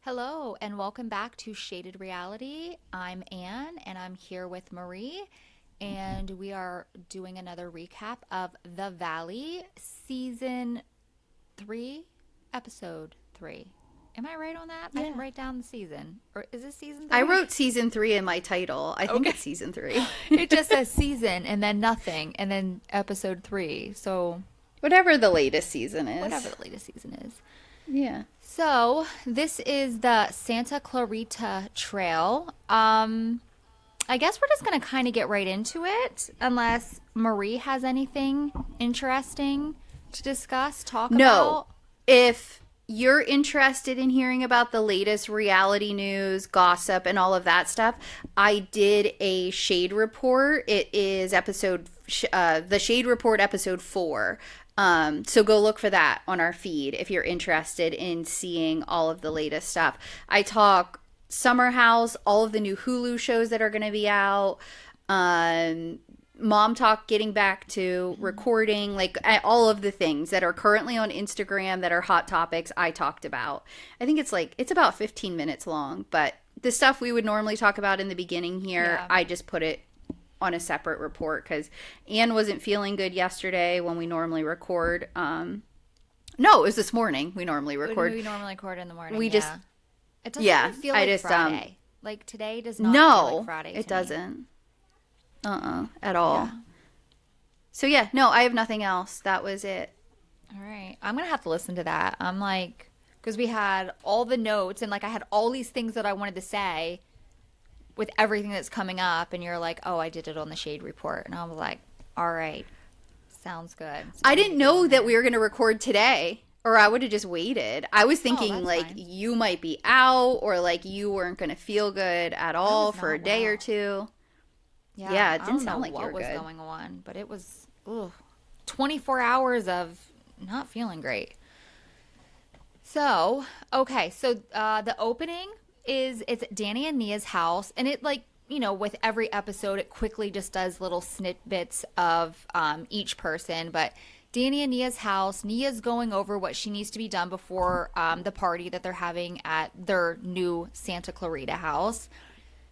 Hello, and welcome back to Shaded Reality. I'm Anne, and I'm here with Marie, and we are doing another recap of The Valley, Season 3, Episode 3. Am I right on that? I didn't write down the season. Or is this Season 3? I wrote Season 3 in my title. I think it's Season 3. It just says season, and then nothing, and then Episode 3. So Whatever the latest season is. whatever the latest season is. Yeah. So, this is the Santa Clarita Trail. I guess we're just going to kind of get right into it, unless Marie has anything interesting to discuss, talk about. No. If you're interested in hearing about the latest reality news, gossip, and all of that stuff, I did a Shade Report. It is the Shade Report episode 4. So go look for that on our feed if you're interested in seeing all of the latest stuff. I talk Summer House, all of the new Hulu shows that are going to be out, Mom Talk getting back to recording, like all of the things that are currently on Instagram that are hot topics I talked about. I think it's about 15 minutes long, but the stuff we would normally talk about in the beginning here, I just put it on a separate report because Anne wasn't feeling good yesterday when we normally record. No, it was this morning. We normally record. We normally record in the morning. We yeah. just, It doesn't even feel like Friday. Like today does not feel like Friday. No, it doesn't. Me. At all. Yeah. So yeah, no, I have nothing else. That was it. All right. I'm going to have to listen to that. I'm like, because we had all the notes and like I had all these things that I wanted to say with everything that's coming up, and you're like, oh, I did it on the Shade Report. And I was like, all right, sounds good. So I didn't know that we were going to record today, or I would have just waited. I was thinking like fine. you might be out, or like you weren't going to feel good at all for a day or two. Yeah, it didn't sound like you were good. what was going on, but it was 24 hours of not feeling great. So, okay, so the opening it's Danni and Nia's house, and it with every episode it quickly just does little snippets of each person, but Danni and Nia's house, Nia's going over what she needs to be done before the party that they're having at their new Santa Clarita house.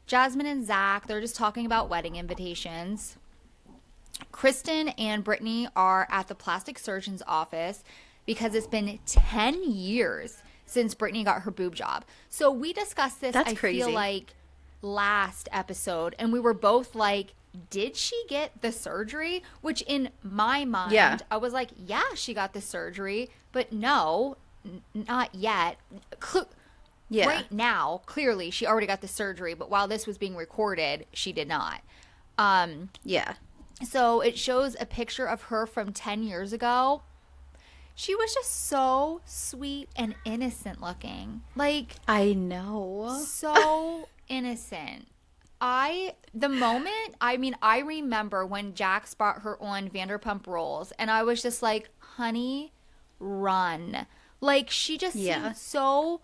Jasmine and Zach, they're just talking about wedding invitations. Kristin and Brittney are at the plastic surgeon's office because it's been 10 years since Brittney got her boob job. So we discussed this, That's crazy. feel like, last episode, and we were both like, did she get the surgery? Which in my mind, I was like, yeah, she got the surgery, but no, not yet. Right now, clearly, she already got the surgery, but while this was being recorded, she did not. So it shows a picture of her from 10 years ago. She was just so sweet and innocent looking. Like, I know. So innocent. I remember when Jax brought her on Vanderpump Rules, and I was just like, honey, run. Like, she just seemed so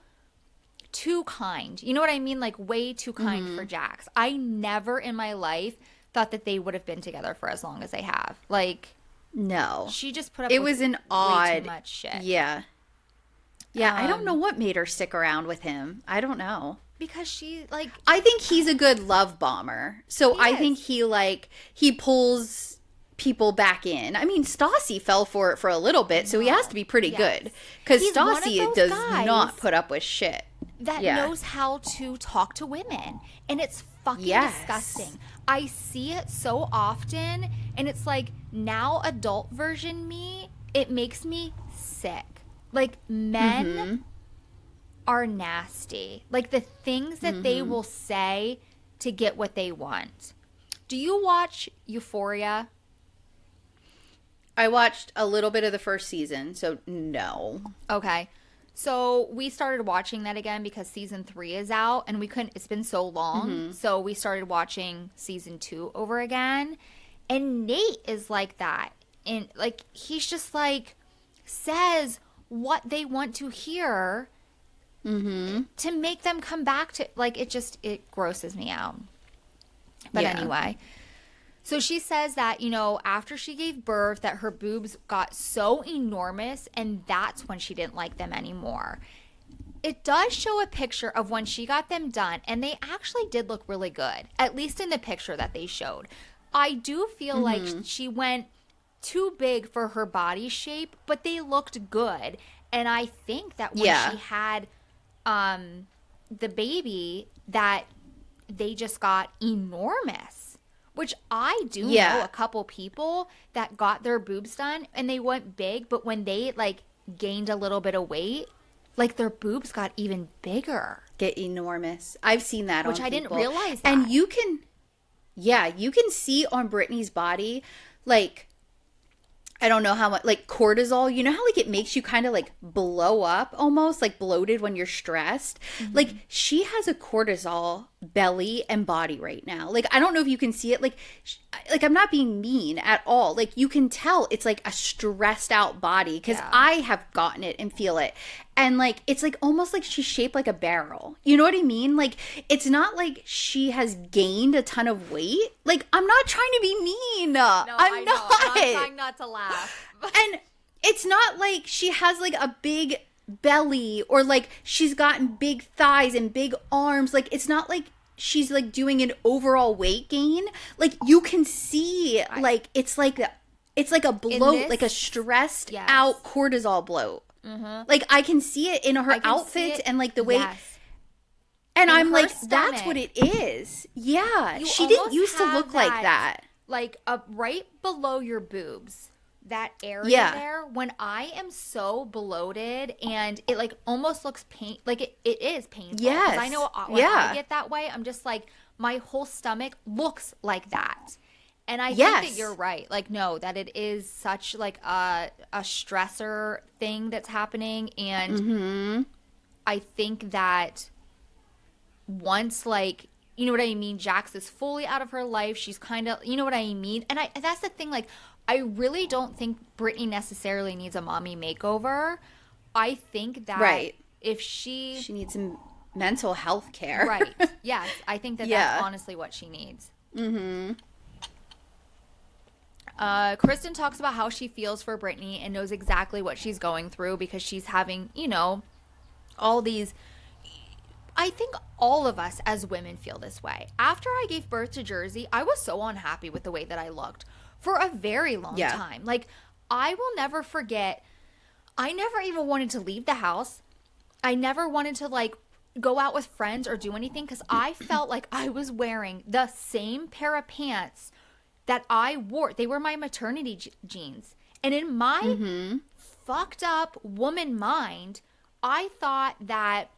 too kind. You know what I mean? Like, way too kind for Jax. I never in my life thought that they would have been together for as long as they have. Like, no. She just put up it with was an way odd too much shit. Yeah. I don't know what made her stick around with him. I don't know. Because she, like, I think he's a good love bomber. So I think he pulls people back in. I mean, Stassi fell for it for a little bit, so he has to be pretty good. Because Stassi does not put up with shit. That knows how to talk to women. And it's fucking disgusting. I see it so often, and it's like, now adult version me, it makes me sick. Like, men are nasty. Like, the things that they will say to get what they want. Do you watch Euphoria? I watched a little bit of the first season, so no. Okay. So we started watching that again because season 3 is out, and we couldn't, it's been so long. So we started watching season 2 over again. And Nate is like that. And like, he's just like, says what they want to hear to make them come back to, like, it grosses me out. But anyway. So she says that, after she gave birth, that her boobs got so enormous, and that's when she didn't like them anymore. it does show a picture of when she got them done, and they actually did look really good, at least in the picture that they showed. I do feel like she went too big for her body shape, but they looked good. And I think that when she had the baby, that they just got enormous, which I do know a couple people that got their boobs done and they went big, but when they like gained a little bit of weight, like their boobs got even bigger. Get enormous. I've seen that on Which I people. didn't realize that. And you can see on Brittney's body, like, I don't know how much, like cortisol, you know how like it makes you kind of like blow up almost, like bloated when you're stressed? Like she has a cortisol belly and body right now. Like, I don't know if you can see it. Like I'm not being mean at all. Like you can tell it's like a stressed out body because I have gotten it and feel it. And like, it's like almost like she's shaped like a barrel. You know what I mean? Like, it's not like she has gained a ton of weight. Like, I'm not trying to be mean. No, I'm not. I'm trying not to laugh. And it's not like she has like a big belly or like she's gotten big thighs and big arms. Like, it's not like she's like doing an overall weight gain. Like, you can see like it's like a bloat, like a stressed out cortisol bloat. Like I can see it in her outfits and like the way, and I'm like, that's what it is. Yeah, she didn't used to look like that. Like right below your boobs, that area there. When I am so bloated and it like almost looks like it is painful. Yes, I know when I get that way, I'm just like my whole stomach looks like that. And I think that you're right. Like, no, that it is such like a stressor thing that's happening. And I think that once, like, you know what I mean? Jax is fully out of her life. She's kind of, you know what I mean? And that's the thing. Like, I really don't think Brittney necessarily needs a mommy makeover. I think that if she needs some mental health care. Right. Yes. I think that that's honestly what she needs. Kristin talks about how she feels for Brittney and knows exactly what she's going through because she's having, you know, all these. I think all of us as women feel this way. After I gave birth to Jersey, I was so unhappy with the way that I looked for a very long time. Like, I will never forget, I never even wanted to leave the house. I never wanted to, like, go out with friends or do anything because I felt like I was wearing the same pair of pants that I wore. They were my maternity jeans. And in my fucked up woman mind, I thought that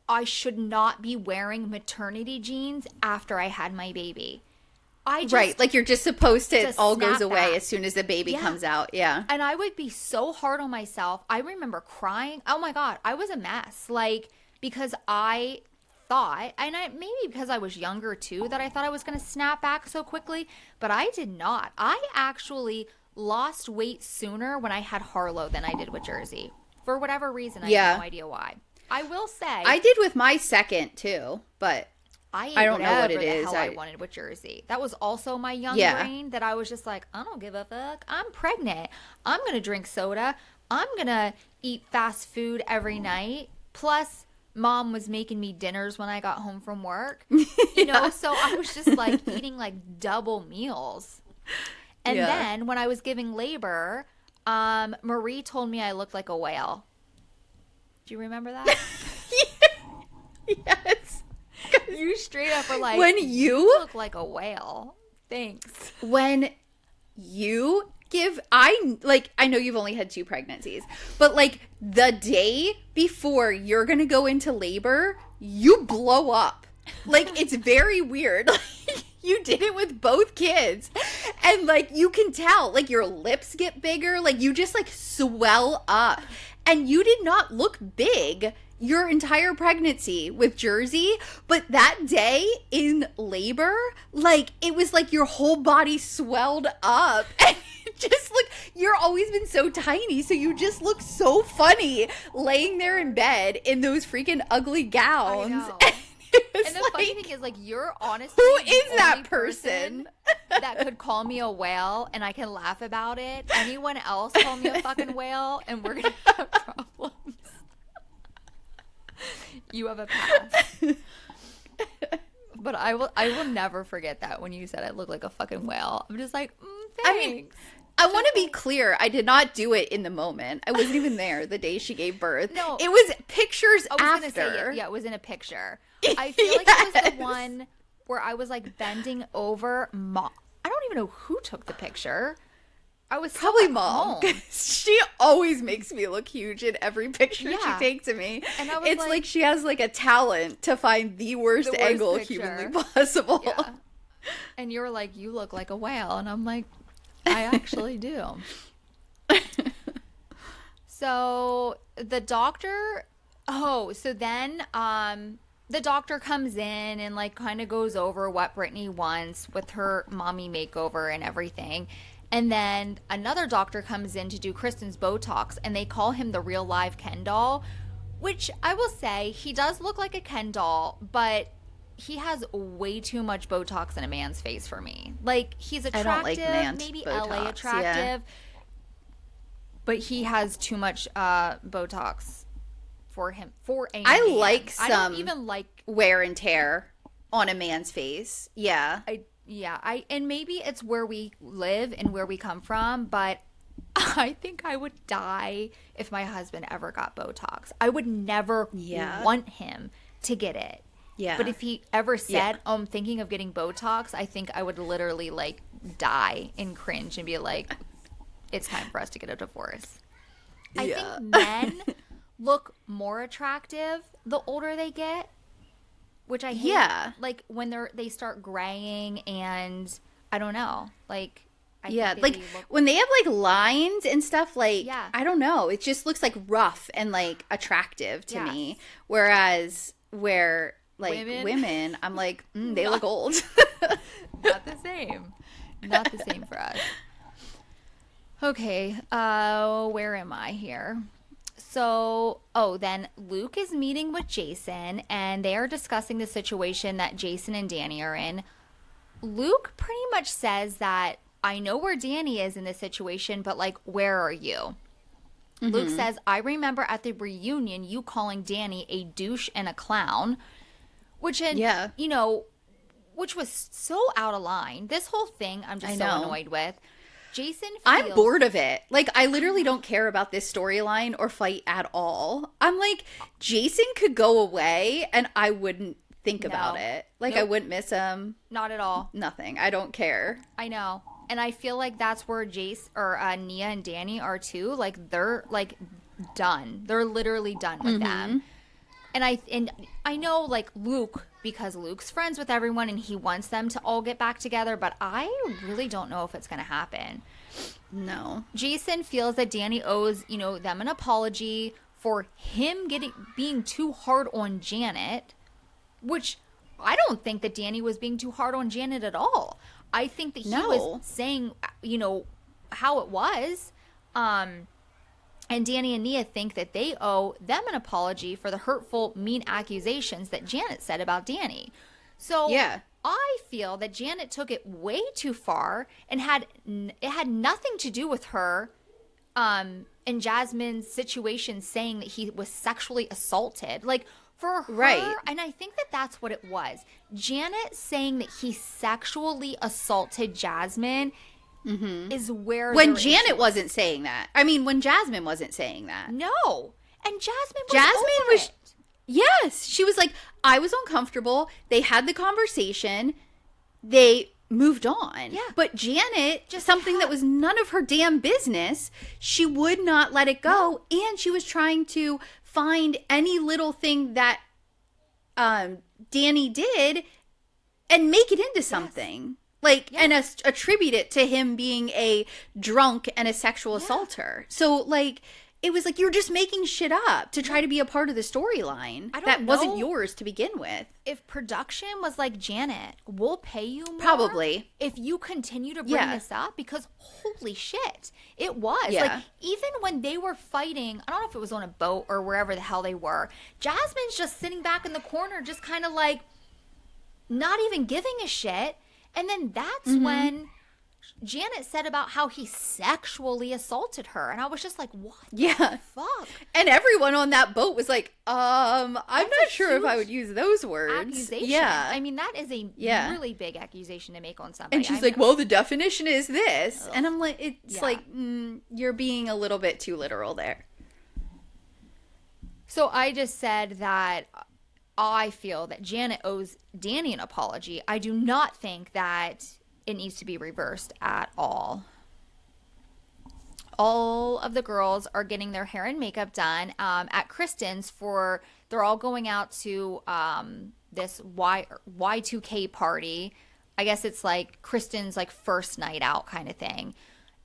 I should not be wearing maternity jeans after I had my baby. Like you're just supposed to, it all goes away as soon as the baby comes out. Yeah. And I would be so hard on myself. I remember crying. Oh my God, I was a mess. Like, because I thought, and maybe because I was younger too, that I thought I was going to snap back so quickly, but I did not. I actually lost weight sooner when I had Harlow than I did with Jersey. For whatever reason, I have no idea why. I will say I did with my second too, but I don't know what it is. I wanted with Jersey. That was also my young brain that I was just like, I don't give a fuck. I'm pregnant. I'm going to drink soda. I'm going to eat fast food every night. Plus, Mom was making me dinners when I got home from work. You know, so I was just like eating like double meals. And then when I was giving labor, Marie told me I looked like a whale. Do you remember that? Yes. You straight up were like, when you look like a whale. Thanks. When you give, I know you've only had 2 pregnancies, but like the day before you're going to go into labor, you blow up. Like, it's very weird. Like, you did it with both kids. And like, you can tell, like your lips get bigger. Like, you just like swell up. And you did not look big your entire pregnancy with Jersey, but that day in labor, like, it was like your whole body swelled up. And it just look, you're always been so tiny, so you just look so funny laying there in bed in those freaking ugly gowns. I know. And the like, funny thing is, like, you're honestly who the is that only person that could call me a whale and I can laugh about it. Anyone else call me a fucking whale and we're gonna have problems. You have a pass. But I will never forget that when you said I look like a fucking whale. I'm just like, thanks. I mean, I want to be clear. I did not do it in the moment. I wasn't even there the day she gave birth. No. It was pictures I was after. Gonna say, yeah, it was in a picture. I feel like it was the one where I was like bending over. I don't even know who took the picture. I was probably still Mom. home. She always makes me look huge in every picture she takes of me. And I was it's like she has like a talent to find the worst angle picture. Humanly possible. Yeah. And you're like, you look like a whale. And I'm like, I actually do. So the doctor, so then the doctor comes in and like kind of goes over what Brittney wants with her mommy makeover and everything. And then another doctor comes in to do Kristin's Botox, and they call him the real live Ken doll, which I will say, he does look like a Ken doll, but he has way too much Botox in a man's face for me. Like, he's attractive, maybe Botox, LA attractive, but he has too much Botox for him. I like some I don't even like wear and tear on a man's face. Yeah. And maybe it's where we live and where we come from, but I think I would die if my husband ever got Botox. I would never want him to get it. Yeah. But if he ever said, I'm thinking of getting Botox, I think I would literally like die and cringe and be like, it's time for us to get a divorce. I think men look more attractive the older they get. Which I hate. Yeah. Like when they start graying and I don't know. Like like when they have like lines and stuff, like I don't know. It just looks like rough and like attractive to me. Whereas where like women I'm like, they look old. Not the same. Not the same for us. Okay, where am I here? So, then Luke is meeting with Jason, and they are discussing the situation that Jason and Danni are in. Luke pretty much says that, I know where Danni is in this situation, but, like, where are you? Mm-hmm. Luke says, I remember at the reunion you calling Danni a douche and a clown, which, which was so out of line. This whole thing I'm just so annoyed with. Jason I'm bored of it. Like, I literally don't care about this storyline or fight at all. I'm like, Jason could go away and I wouldn't think about it. Like, I wouldn't miss him. Not at all. Nothing. I don't care. I know. And I feel like that's where Jace or Nia and Danni are too. Like, they're like done. They're literally done with them. And I know, like, Luke, because Luke's friends with everyone and he wants them to all get back together, but I really don't know if it's going to happen. No. Jason feels that Danni owes, them an apology for him being too hard on Janet, which I don't think that Danni was being too hard on Janet at all. I think that he was saying, how it was. And Danni and Nia think that they owe them an apology for the hurtful, mean accusations that Janet said about Danni. So I feel that Janet took it way too far and it had nothing to do with her and Jasmine's situation saying that he was sexually assaulted. Like, for her, and I think that that's what it was. Janet saying that he sexually assaulted Jasmine is where when Janet wasn't saying that. I mean, when Jasmine wasn't saying that. No. And Jasmine was yes, she was like, I was uncomfortable. They had the conversation. They moved on. Yeah. But Janet, just something that was none of her damn business, she would not let it go. No. And she was trying to find any little thing that Danni did and make it into something. Yes. Like, and attribute it to him being a drunk and a sexual assaulter. So, like, it was like, you're just making shit up to try to be a part of the storyline that wasn't yours to begin with. If production was like, Janet, we'll pay you more. Probably. If you continue to bring this up, because holy shit, it was. Yeah. Like, even when they were fighting, I don't know if it was on a boat or wherever the hell they were, Jasmine's just sitting back in the corner, just kind of like, not even giving a shit. And then that's when Janet said about how he sexually assaulted her. And I was just like, what Yeah. the fuck? And everyone on that boat was like, I'm not sure if I would use those words. Accusation. Yeah. I mean, that is a really big accusation to make on somebody. And she's like, well, the definition is this. Ugh. And I'm like, it's Yeah. like, you're being a little bit too literal there. So I just said that I feel that Janet owes Danni an apology. I do not think that it needs to be reversed at all. All of the girls are getting their hair and makeup done at Kristin's they're all going out to this Y2K party. I guess it's like Kristin's like first night out kind of thing.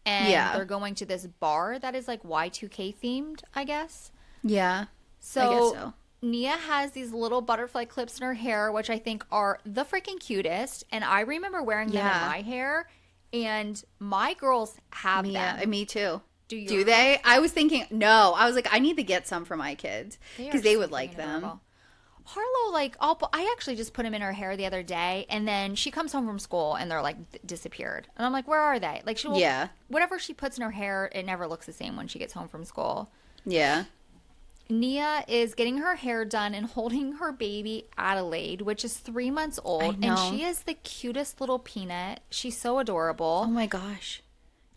And they're going to this bar that is like Y2K themed, I guess. Yeah. So, I guess so. Nia has these little butterfly clips in her hair, which I think are the freaking cutest. And I remember wearing them in my hair. And my girls have them. Yeah, me too. Do they? I was thinking, no. I was like, I need to get some for my kids because they would like them. Adorable. Harlow, like, I actually just put them in her hair the other day, and then she comes home from school, and they're, like, disappeared. And I'm like, where are they? Like, whatever she puts in her hair, it never looks the same when she gets home from school. Yeah. Nia is getting her hair done and holding her baby Adelaide, which is 3 months old. And she is the cutest little peanut. She's so adorable. Oh, my gosh.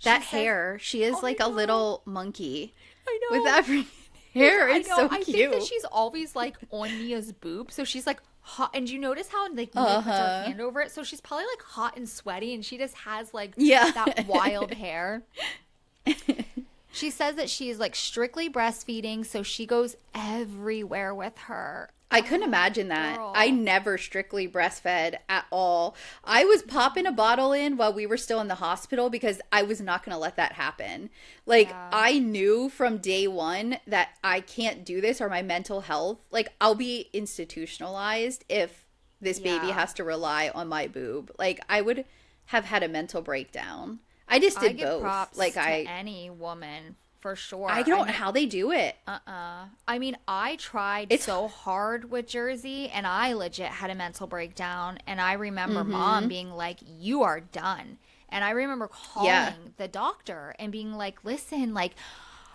That hair. She is like a little monkey. I know. With that freaking hair. It's so cute. I think that she's always like on Nia's boob. So she's like hot. And you notice how like Nia puts her hand over it? So she's probably like hot and sweaty. And she just has like that wild hair. She says that she is like strictly breastfeeding. So she goes everywhere with her. I couldn't imagine that. Girl. I never strictly breastfed at all. I was popping a bottle in while we were still in the hospital because I was not going to let that happen. Like, I knew from day one that I can't do this or my mental health. Like, I'll be institutionalized if this baby has to rely on my boob. Like, I would have had a mental breakdown. I just did both. Props like, to any woman. For sure. I don't know how they do it. I mean, I tried so hard with Jersey, and I legit had a mental breakdown. And I remember Mom being like, you are done. And I remember calling the doctor and being like, listen, like,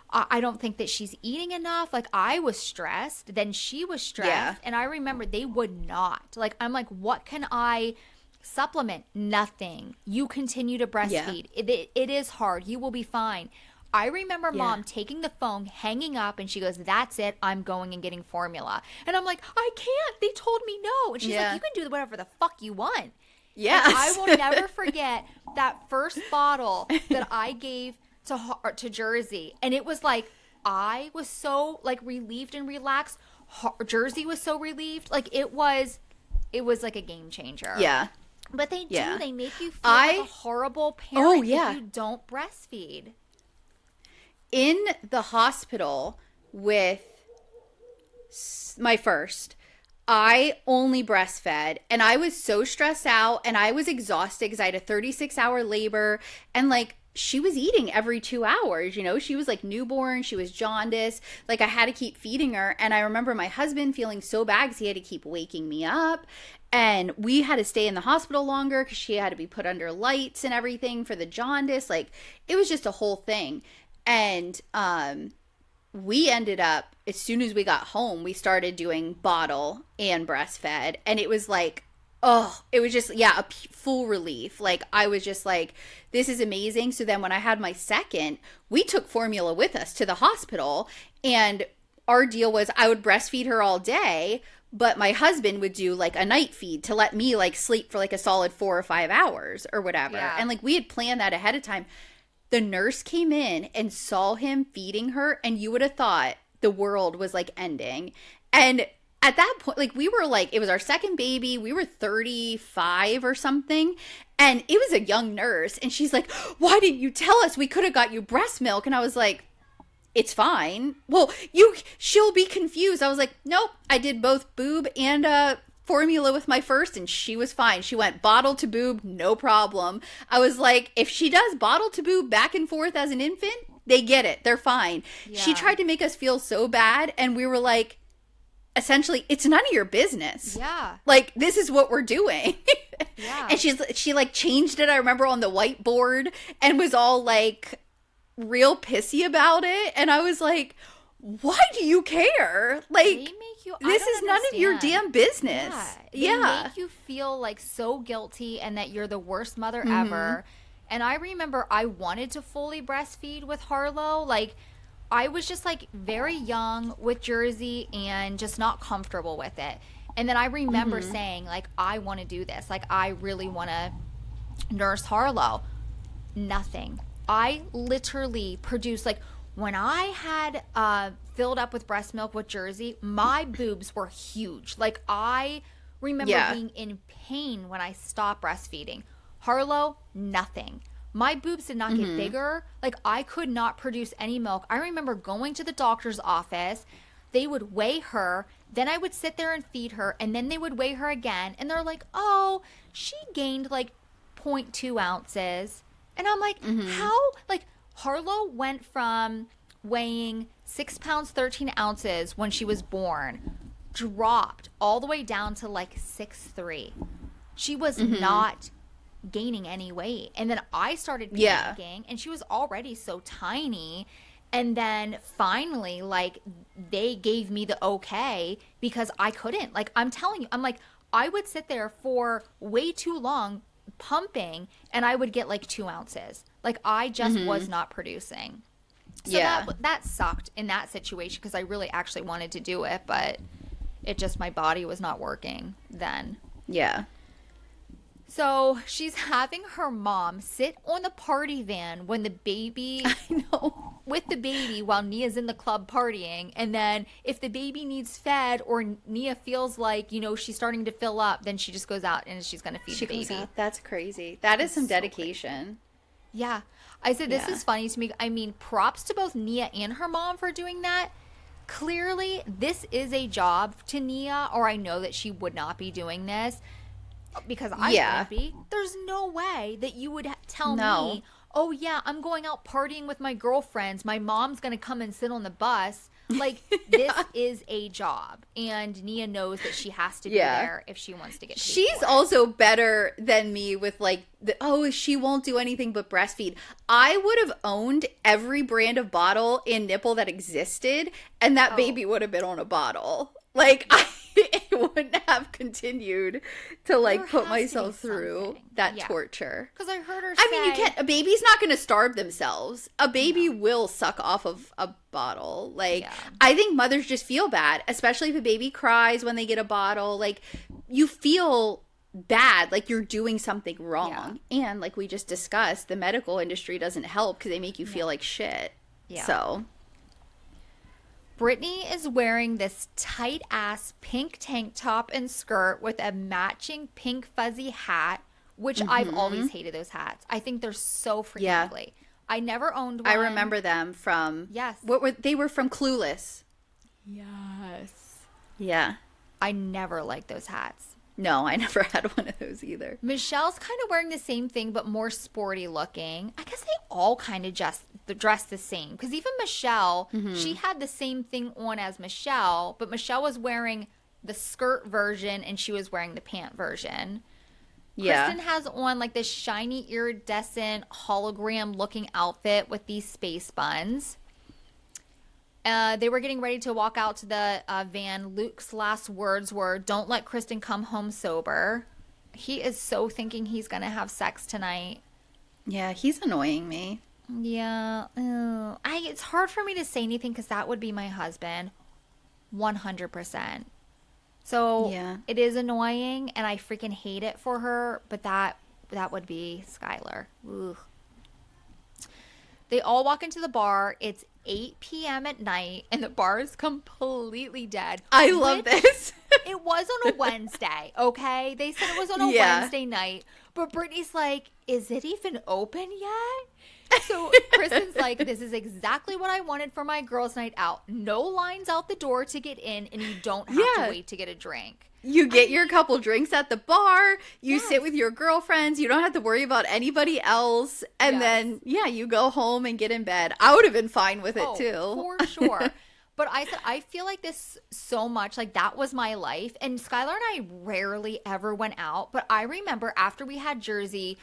I don't think that she's eating enough. Like, I was stressed. Then she was stressed. Yeah. And I remember they would not. Like, I'm like, what can I supplement? Nothing. You continue to breastfeed. Yeah. It is hard. You will be fine. I remember Mom taking the phone, hanging up, and she goes, that's it. I'm going and getting formula. And I'm like, I can't. They told me no. And she's like, you can do whatever the fuck you want. Yes. And I will never forget that first bottle that I gave to Jersey. And it was like, I was so like relieved and relaxed. Jersey was so relieved. Like it was like a game changer. Yeah. But they do. They make you feel like a horrible parent if you don't breastfeed. In the hospital with my first, I only breastfed and I was so stressed out and I was exhausted because I had a 36-hour labor and like she was eating every 2 hours, you know, she was like newborn, she was jaundiced, like I had to keep feeding her. And I remember my husband feeling so bad because he had to keep waking me up and we had to stay in the hospital longer because she had to be put under lights and everything for the jaundice. Like it was just a whole thing. And we ended up, as soon as we got home, we started doing bottle and breastfed. And it was like, it was just, a full relief. Like, I was just like, this is amazing. So then when I had my second, we took formula with us to the hospital. And our deal was I would breastfeed her all day, but my husband would do like a night feed to let me like sleep for like a solid 4 or 5 hours or whatever. Yeah. And like we had planned that ahead of time. The nurse came in and saw him feeding her, and you would have thought the world was like ending. And at that point, like we were like, it was our second baby. We were 35 or something. And it was a young nurse. And she's like, why didn't you tell us? We could have got you breast milk. And I was like, it's fine. Well, she'll be confused. I was like, nope, I did both boob and formula with my first and she was fine. She went bottle to boob, no problem. I was like, if she does bottle to boob back and forth as an infant, they get it. They're fine. Yeah. She tried to make us feel so bad and we were like, essentially, it's none of your business. Yeah. Like, this is what we're doing. Yeah. And she like changed it, I remember, on the whiteboard and was all like real pissy about it. And I was like, why do you care? Like, They make you, this is none of your damn business. They make you feel like so guilty and that you're the worst mother ever. And I remember I wanted to fully breastfeed with Harlow. Like, I was just like very young with Jersey and just not comfortable with it. And then I remember saying, like, I want to do this. Like, I really want to nurse Harlow. Nothing. I literally produced, like, when I had filled up with breast milk with Jersey, my boobs were huge. Like, I remember being in pain when I stopped breastfeeding. Harlow, nothing. My boobs did not get bigger. Like, I could not produce any milk. I remember going to the doctor's office. They would weigh her. Then I would sit there and feed her. And then they would weigh her again. And they're like, oh, she gained like 0.2 ounces. And I'm like, how? Like, Harlow went from weighing 6 pounds, 13 ounces when she was born, dropped all the way down to like 6'3". She was not gaining any weight. And then I started panicking, and she was already so tiny. And then finally, like, they gave me the okay because I couldn't. Like, I'm telling you, I'm like, I would sit there for way too long pumping, and I would get like 2 ounces. Like, I just was not producing. So that sucked in that situation because I really actually wanted to do it, but it just, my body was not working then. Yeah. So she's having her mom sit on the party van when the baby, I know, with the baby while Nia's in the club partying. And then if the baby needs fed or Nia feels like, you know, she's starting to fill up, then she just goes out and she's going to feed the baby. That's crazy. That is some dedication. Yeah. I said, this is funny to me. I mean, props to both Nia and her mom for doing that. Clearly, this is a job to Nia, or I know that she would not be doing this because I wouldn't be. There's no way that you would tell me, oh, yeah, I'm going out partying with my girlfriends. My mom's going to come and sit on the bus. Like, this is a job. And Nia knows that she has to be there if she wants to get paid. She's also better than me with, like, she won't do anything but breastfeed. I would have owned every brand of bottle and nipple that existed, and that baby would have been on a bottle. Like, I wouldn't have continued to, like, put myself through that torture. Because I heard her say... I mean, you can't... A baby's not going to starve themselves. A baby will suck off of a bottle. Like, I think mothers just feel bad, especially if a baby cries when they get a bottle. Like, you feel bad, like you're doing something wrong. And like we just discussed, the medical industry doesn't help because they make you feel like shit. So... Brittney is wearing this tight-ass pink tank top and skirt with a matching pink fuzzy hat, which I've always hated those hats. I think they're so freaking ugly. I never owned one. I remember them from... They were from Clueless. Yes. Yeah. I never liked those hats. No, I never had one of those either. Michelle's kind of wearing the same thing, but more sporty looking. I guess they all kind of just dress the same. Because even Michelle, she had the same thing on as Michelle, but Michelle was wearing the skirt version and she was wearing the pant version. Yeah. Kristin has on like this shiny iridescent hologram looking outfit with these space buns. They were getting ready to walk out to the van. Luke's last words were, "Don't let Kristin come home sober." He is so thinking he's going to have sex tonight. Yeah, he's annoying me. Yeah. It's hard for me to say anything because that would be my husband. 100%. So it is annoying and I freaking hate it for her, but that would be Skylar. Ugh. They all walk into the bar. It's 8 p.m. at night, and the bar is completely dead. I love this. It was on a Wednesday, okay? They said it was on a Wednesday night, but Brittany's like, is it even open yet? So Kristin's like, this is exactly what I wanted for my girls' night out. No lines out the door to get in, and you don't have to wait to get a drink. You get your couple drinks at the bar. You sit with your girlfriends. You don't have to worry about anybody else. And then, you go home and get in bed. I would have been fine with it, too. For sure. But I said, I feel like this so much. Like, that was my life. And Skylar and I rarely ever went out. But I remember after we had Jersey,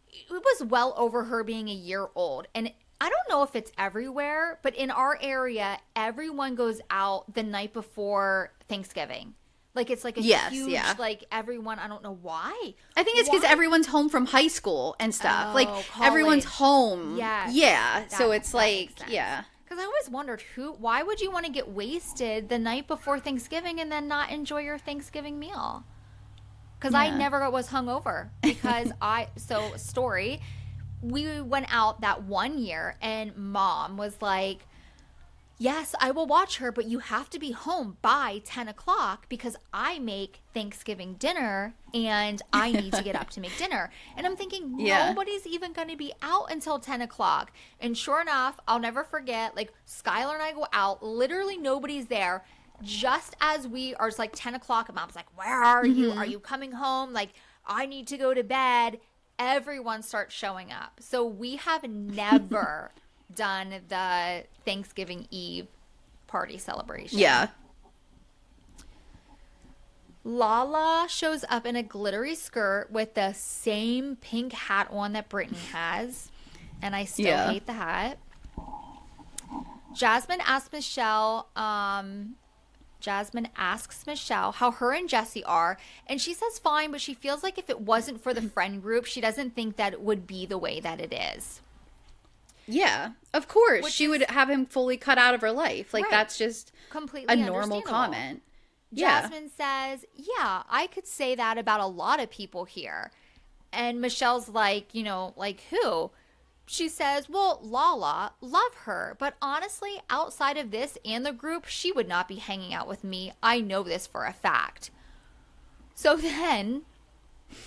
it was well over her being a year old. And I don't know if it's everywhere, but in our area, everyone goes out the night before Thanksgiving. Like, it's like a huge, like, everyone, I don't know why. I think it's because everyone's home from high school and stuff. Oh, like, college. everyone's home. Yes. Yeah. So That- it's that like, makes sense. yeah. Because I always wondered, why would you want to get wasted the night before Thanksgiving and then not enjoy your Thanksgiving meal? Because I never was hungover. Because story, we went out that one year and Mom was like, yes, I will watch her, but you have to be home by 10 o'clock because I make Thanksgiving dinner and I need to get up to make dinner. And I'm thinking, nobody's even going to be out until 10 o'clock. And sure enough, I'll never forget, like, Skylar and I go out, literally nobody's there. Just as we are, it's like 10 o'clock, and Mom's like, where are you? Are you coming home? Like, I need to go to bed. Everyone starts showing up. So we have never done the Thanksgiving Eve party celebration. Yeah. Lala shows up in a glittery skirt with the same pink hat on that Brittney has. And I still hate the hat. Jasmine asks Michelle how her and Jesse are. And she says fine, but she feels like if it wasn't for the friend group, she doesn't think that it would be the way that it is. Yeah, of course. She would have him fully cut out of her life. Like, that's just completely a normal comment. Jasmine says, yeah, I could say that about a lot of people here. And Michelle's like, like who? She says, well, Lala, love her. But honestly, outside of this and the group, she would not be hanging out with me. I know this for a fact. So then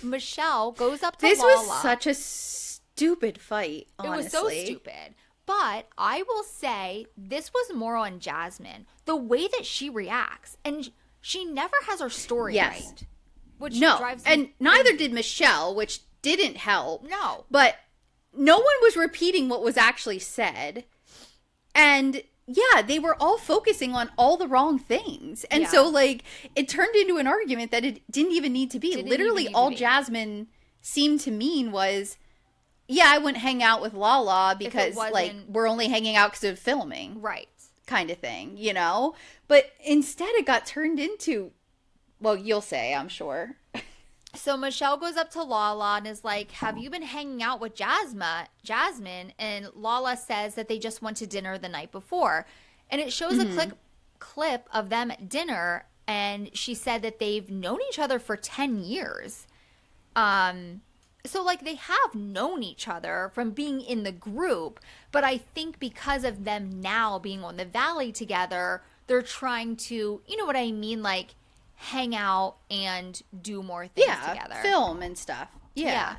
Michelle goes up to Lala. This was such a stupid fight, honestly. It was so stupid. But I will say this was more on Jasmine. The way that she reacts. And she never has her story right. Which drives me and neither did Michelle, which didn't help. No. But no one was repeating what was actually said. And yeah, they were all focusing on all the wrong things. And so, like, it turned into an argument that it didn't even need to be. Literally, all Jasmine seemed to mean was, yeah, I wouldn't hang out with Lala because, like, we're only hanging out because of filming. Right. Kind of thing, But instead it got turned into, well, you'll say, I'm sure. So Michelle goes up to Lala and is like, have you been hanging out with Jasmine? And Lala says that they just went to dinner the night before. And it shows a clip of them at dinner. And she said that they've known each other for 10 years. So, like, they have known each other from being in the group. But I think because of them now being on the valley together, they're trying to, you know what I mean? Like, hang out and do more things together. Film and stuff. Yeah.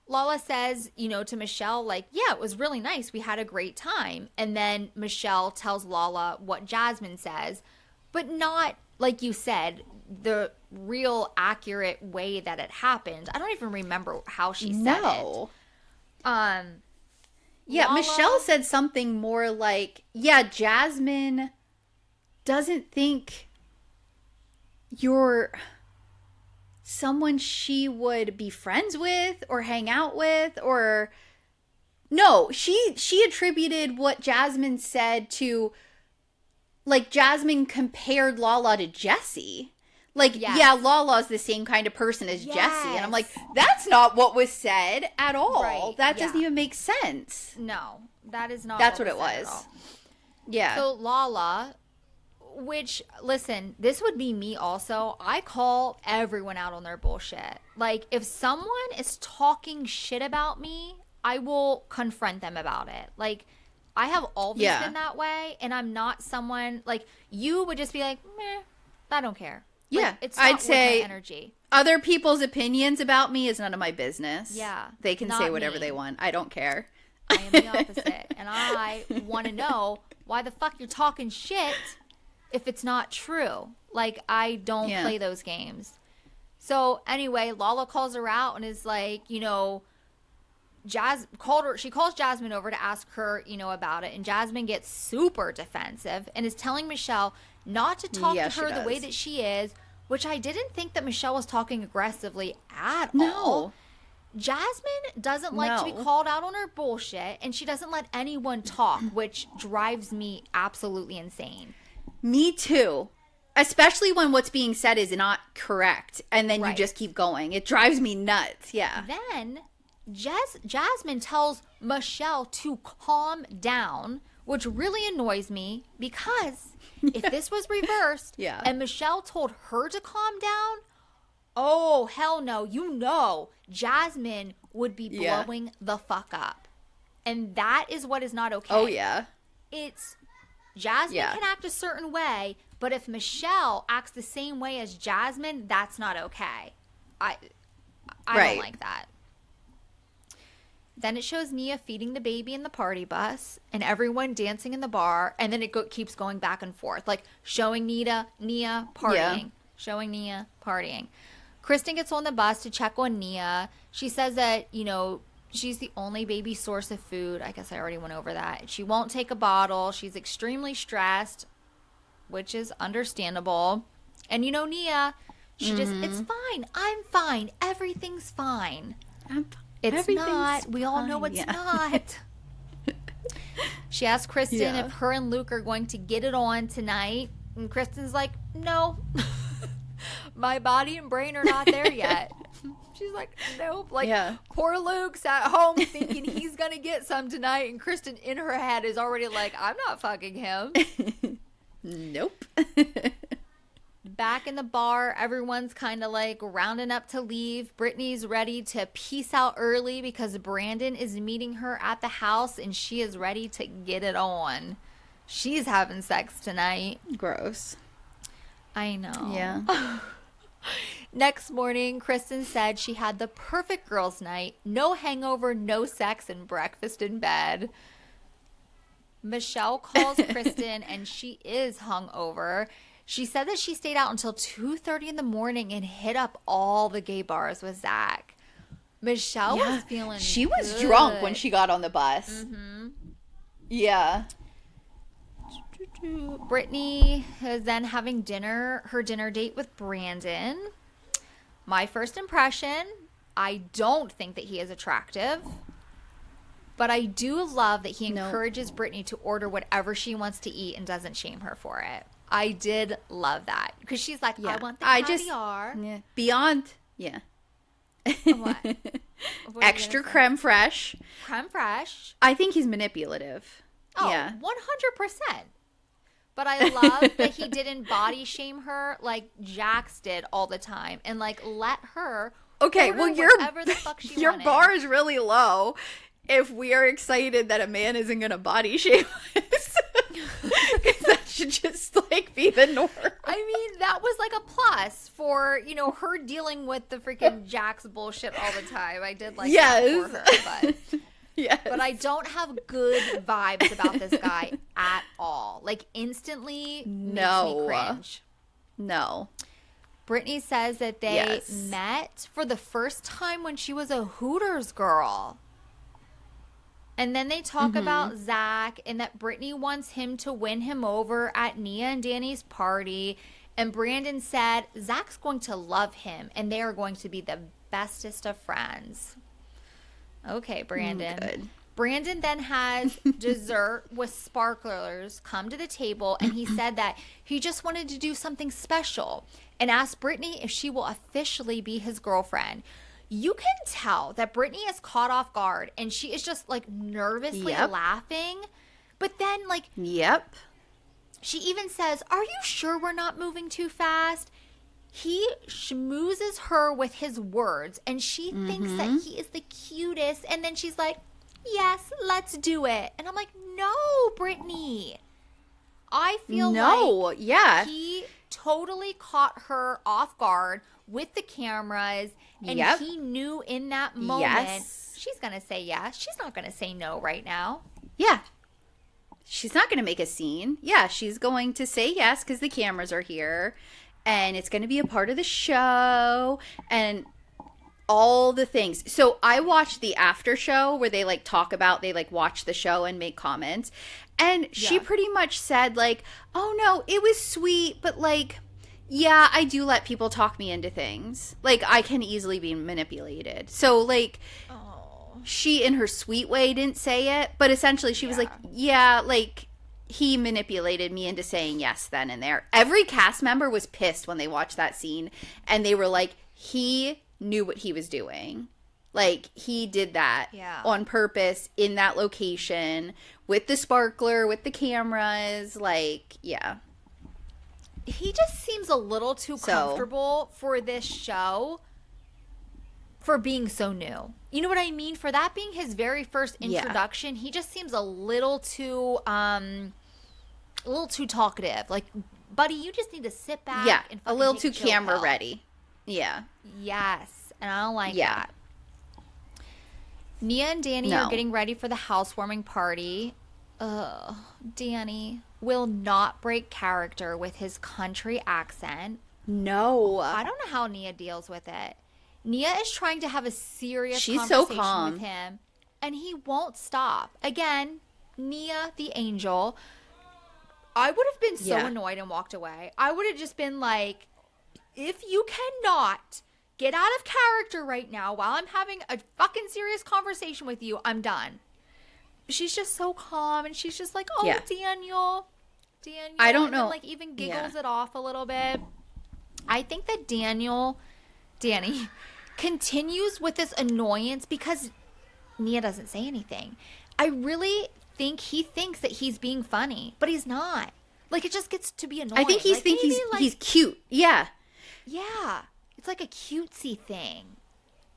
Lala says, to Michelle, like, yeah, it was really nice. We had a great time. And then Michelle tells Lala what Jasmine says, but not, like you said, the real accurate way that it happened. I don't even remember how she said it. Yeah, Lala, Michelle said something more like, yeah, Jasmine doesn't think you're someone she would be friends with or hang out with, or no, she attributed what Jasmine said to, like, Jasmine compared Lala to Jesse. Like, yeah, Lala's the same kind of person as Jesse. And I'm like, that's not what was said at all. Right. That doesn't even make sense. No, that is not. That's what it was. Yeah. So Lala, which, listen, this would be me also. I call everyone out on their bullshit. Like, if someone is talking shit about me, I will confront them about it. Like, I have always been that way, and I'm not someone, like, you would just be like, meh, I don't care. Like, yeah, it's not I'd say my energy. Other people's opinions about me is none of my business. Yeah. They can say whatever they want. I don't care. I am the opposite. And I want to know why the fuck you're talking shit if it's not true. Like, I don't play those games. So anyway, Lala calls her out and is like, She calls Jasmine over to ask her, about it, and Jasmine gets super defensive and is telling Michelle not to talk to her the way that she is, which I didn't think that Michelle was talking aggressively at all. Jasmine doesn't like to be called out on her bullshit, and she doesn't let anyone talk, which drives me absolutely insane. Me too. Especially when what's being said is not correct, and then you just keep going. It drives me nuts. Yeah. Then Jasmine tells Michelle to calm down, which really annoys me, because if this was reversed and Michelle told her to calm down, oh, hell no. Jasmine would be blowing the fuck up. And that is what is not okay. Oh, yeah. It's Jasmine can act a certain way, but if Michelle acts the same way as Jasmine, that's not okay. I don't like that. Then it shows Nia feeding the baby in the party bus and everyone dancing in the bar. And then it keeps going back and forth, like showing Nia partying, showing Nia partying. Kristin gets on the bus to check on Nia. She says that, she's the only baby source of food. I guess I already went over that. She won't take a bottle. She's extremely stressed, which is understandable. And, Nia, she it's fine. I'm fine. Everything's fine. It's not. We all know it's not. She asked Kristin if her and Luke are going to get it on tonight. And Kristen's like, no. My body and brain are not there yet. She's like, nope. Poor Luke's at home thinking he's going to get some tonight. And Kristin in her head is already like, I'm not fucking him. Nope. Back in the bar, everyone's kind of rounding up to leave. Brittney's ready to peace out early because Brandon is meeting her at the house and she is ready to get it on. She's having sex tonight. Gross. I know. Yeah. Next morning, Kristin said she had the perfect girls' night. No hangover, no sex, and breakfast in bed. Michelle calls Kristin and she is hungover. She said that she stayed out until 2:30 in the morning and hit up all the gay bars with Zach. Michelle was feeling She was drunk when she got on the bus. Mm-hmm. Yeah. Brittney is then having her dinner date with Brandon. My first impression, I don't think that he is attractive. But I do love that he encourages Brittney to order whatever she wants to eat and doesn't shame her for it. I did love that. Because she's like, I want the caviar. Beyond, What? Extra creme fraiche. Creme fraiche. I think he's manipulative. Oh, yeah. 100%. But I love that he didn't body shame her like Jax did all the time. And let her order whatever the fuck she your wanted. Bar is really low if we are excited that a man isn't going to body shame us. Because that should just be the norm. I mean, that was a plus for, her dealing with the freaking Jax bullshit all the time. I did that for her, but... Yes. But I don't have good vibes about this guy at all. Instantly makes me cringe. No. Brittney says that they met for the first time when she was a Hooters girl. And then they talk about Zach and that Brittney wants him to win him over at Nia and Danny's party. And Brandon said Zach's going to love him and they are going to be the bestest of friends. Okay, Brandon. Good. Brandon then has dessert with sparklers come to the table, and he said that he just wanted to do something special and asked Brittney if she will officially be his girlfriend. You can tell that Brittney is caught off guard, and she is just nervously laughing. But then she even says, "Are you sure we're not moving too fast?" He schmoozes her with his words, and she thinks that he is the cutest. And then she's like, yes, let's do it. And I'm like, no, Brittney. I feel he totally caught her off guard with the cameras. And he knew in that moment, she's going to say yes. She's not going to say no right now. Yeah. She's not going to make a scene. Yeah, she's going to say yes because the cameras are here. And it's going to be a part of the show. And all the things. So I watched the after show where they like talk about, they like watch the show and make comments. And she pretty much said like, oh no, it was sweet, but like, yeah, I do let people talk me into things. Like I can easily be manipulated. So like, she in her sweet way didn't say it, but essentially she was like, yeah, like he manipulated me into saying yes then and there. Every cast member was pissed when they watched that scene, and they were like, he knew what he was doing. Like he did that on purpose in that location with the sparkler, with the cameras, like he just seems a little too comfortable for this show for being so new. You know what I mean? For that being his very first introduction, he just seems a little too talkative. Like, buddy, you just need to sit back and a little too chill camera pill. ready. Yeah. Yes, and I don't like that. Nia and Danni are getting ready for the housewarming party. Ugh, Danni will not break character with his country accent. No. I don't know how Nia deals with it. Nia is trying to have a serious She's conversation so calm with him, and he won't stop. Again, Nia, the angel. I would have been so annoyed and walked away. I would have just been like, if you cannot get out of character right now while I'm having a fucking serious conversation with you, I'm done. She's just so calm, and she's just like, oh, Daniel. I don't know. And like even giggles it off a little bit. I think that Danni continues with this annoyance because Nia doesn't say anything. I really think he thinks that he's being funny, but he's not. Like, it just gets to be annoying. I think he's thinking he's cute. Yeah. Yeah. It's like a cutesy thing.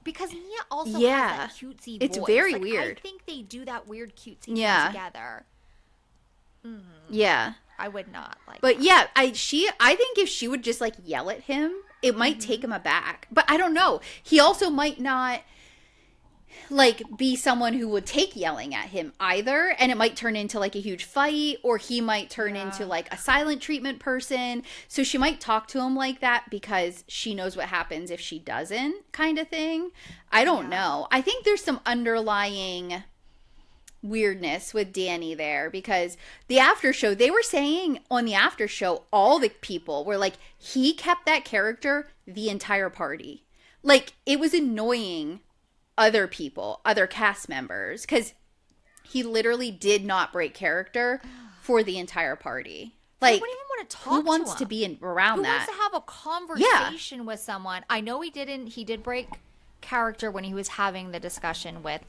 Because Nia also has that cutesy voice. It's very like, weird. I think they do that weird cutesy thing together. Yeah. I would not like But that. yeah, I think if she would just like yell at him, it might take him aback. But I don't know. He also might not like be someone who would take yelling at him either, and it might turn into like a huge fight, or he might turn into like a silent treatment person. So she might talk to him like that because she knows what happens if she doesn't, kind of thing. I don't know. I think there's some underlying weirdness with Danni there, because the after show, they were saying on the after show, all the people were like, he kept that character the entire party. Like, it was annoying other people, other cast members, because he literally did not break character for the entire party. Like, I wouldn't even want to talk who wants to to him? be around Who that? wants to have a conversation with someone? I know he did break character when he was having the discussion with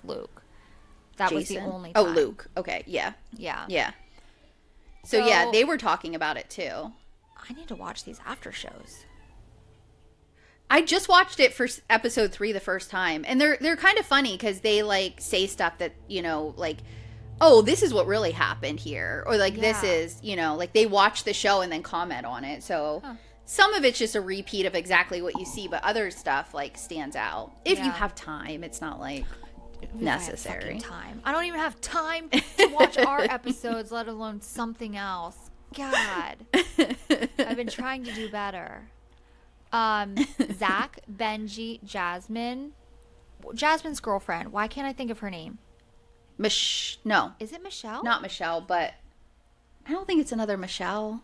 Luke. That was the only time. Oh, Luke. Okay, yeah. Yeah. So yeah, they were talking about it too. I need to watch these after shows. I just watched it for episode 3 the first time, and they're kind of funny because they like say stuff that, you know, like, oh, this is what really happened here, or like this is, you know, like they watch the show and then comment on it. So some of it's just a repeat of exactly what you see, but other stuff like stands out if you have time. It's not like necessary. Time. I don't even have time to watch our episodes, let alone something else. God, I've been trying to do better. Zach, Benji, Jasmine's girlfriend. Why can't I think of her name? No. Is it Michelle? Not Michelle, but I don't think it's another Michelle.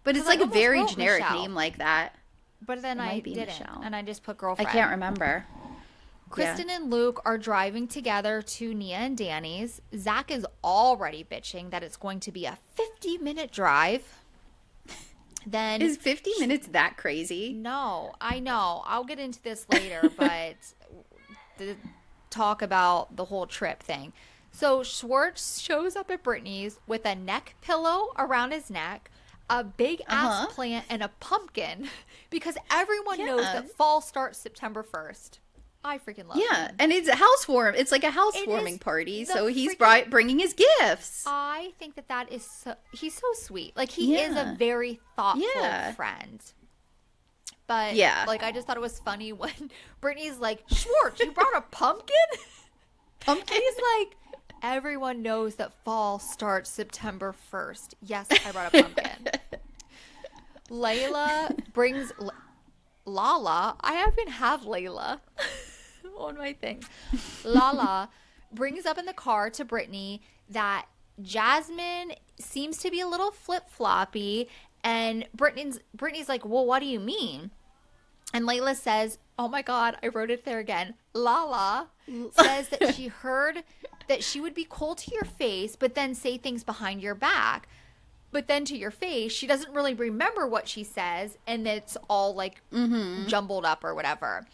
But it's like a very generic name like that. But then I didn't, Michelle. And I just put girlfriend. I can't remember. Kristin and Luke are driving together to Nia and Danny's. Zach is already bitching that it's going to be a 50-minute drive. Then is 50 minutes that crazy? No, I know. I'll get into this later, but talk about the whole trip thing. So Schwartz shows up at Brittney's with a neck pillow around his neck, a big ass plant, and a pumpkin, because everyone knows that fall starts September 1st. I freaking love him. And it's a housewarm. It's like a housewarming party, so he's bringing his gifts. I think that is so... He's so sweet. Like, he is a very thoughtful friend. But, like, I just thought it was funny when Brittany's like, Schwartz, you brought a pumpkin? Pumpkin? And he's like, everyone knows that fall starts September 1st. Yes, I brought a pumpkin. Layla Lala, I even have Layla on my thing. Lala brings up in the car to Brittney that Jasmine seems to be a little flip-floppy, and Brittany's like, well, what do you mean? And Layla says, oh my God, I wrote it there again. Lala says that she heard that she would be cold to your face, but then say things behind your back. But then to your face, she doesn't really remember what she says, and it's all like jumbled up or whatever.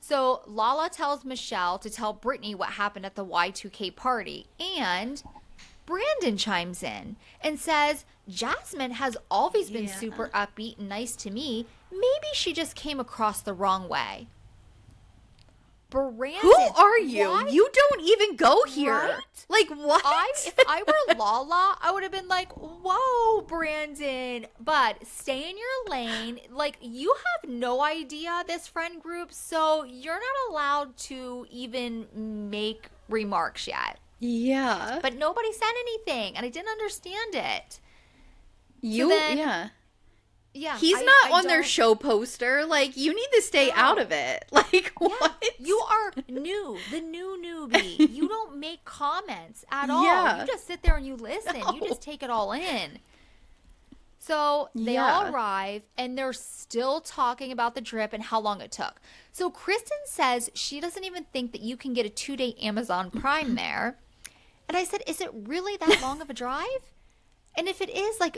So Lala tells Michelle to tell Brittney what happened at the Y2K party, and Brandon chimes in and says, Jasmine has always been super upbeat and nice to me. Maybe she just came across the wrong way. Brandon, who are you? what? You don't even go here. Right? Like, what? If I were Lala, I would have been like, whoa, Brandon. But stay in your lane. Like, you have no idea this friend group, so you're not allowed to even make remarks yet. Yeah. But nobody said anything, and I didn't understand it. Yeah. He's I not on their don't- show poster. Like, you need to stay out of it. Like, what? You are new, the new newbie. You don't make comments at all. Yeah. You just sit there and you listen. No. You just take it all in. So they all arrive, and they're still talking about the drip and how long it took. So Kristin says she doesn't even think that you can get a 2-day Amazon Prime there. And I said, is it really that long of a drive? And if it is, like,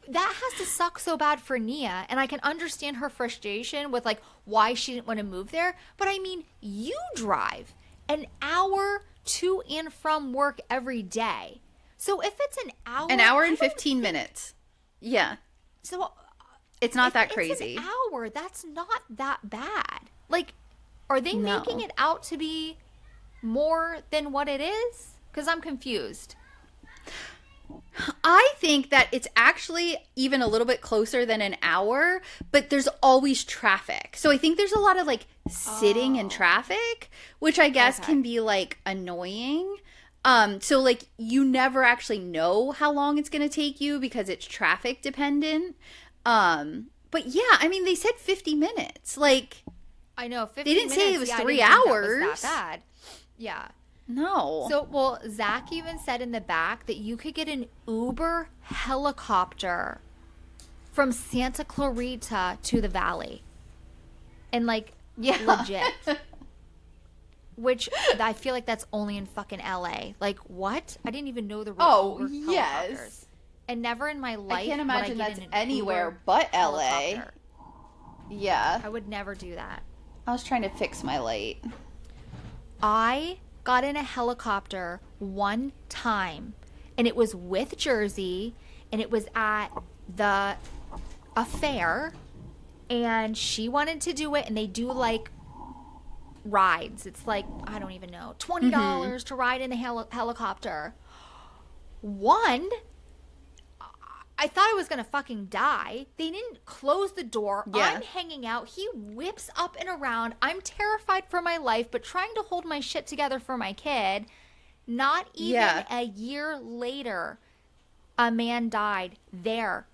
that has to suck so bad for Nia. And I can understand her frustration with, like, why she didn't want to move there. But I mean, you drive an hour to and from work every day. So if it's an hour and 15 minutes. Yeah. So It's not if that crazy. It's an hour. That's not that bad. Like, are they making it out to be more than what it is? Because I'm confused. I think that it's actually even a little bit closer than an hour, but there's always traffic. So I think there's a lot of like sitting in traffic, which I guess can be like annoying. So like you never actually know how long it's going to take you because it's traffic dependent. But yeah, I mean, they said 50 minutes. Like, I know. 50 they didn't minutes, say it was I 3 didn't think hours. that was that bad. Yeah. No. So, well, Zach even said in the back that you could get an Uber helicopter from Santa Clarita to the valley. And, like, legit. Which I feel like that's only in fucking LA. Like, what? I didn't even know there were Uber helicopters. And never in my life I can't imagine would I that's get an anywhere Uber but LA. helicopter. Yeah. I would never do that. I was trying to fix my light. I got in a helicopter one time, and it was with Jersey, and it was at a fair, and she wanted to do it, and they do like rides. It's like, I don't even know, $20 to ride in a helicopter. One, I thought I was going to fucking die. They didn't close the door. Yeah. I'm hanging out. He whips up and around. I'm terrified for my life, but trying to hold my shit together for my kid. Not even a year later, a man died there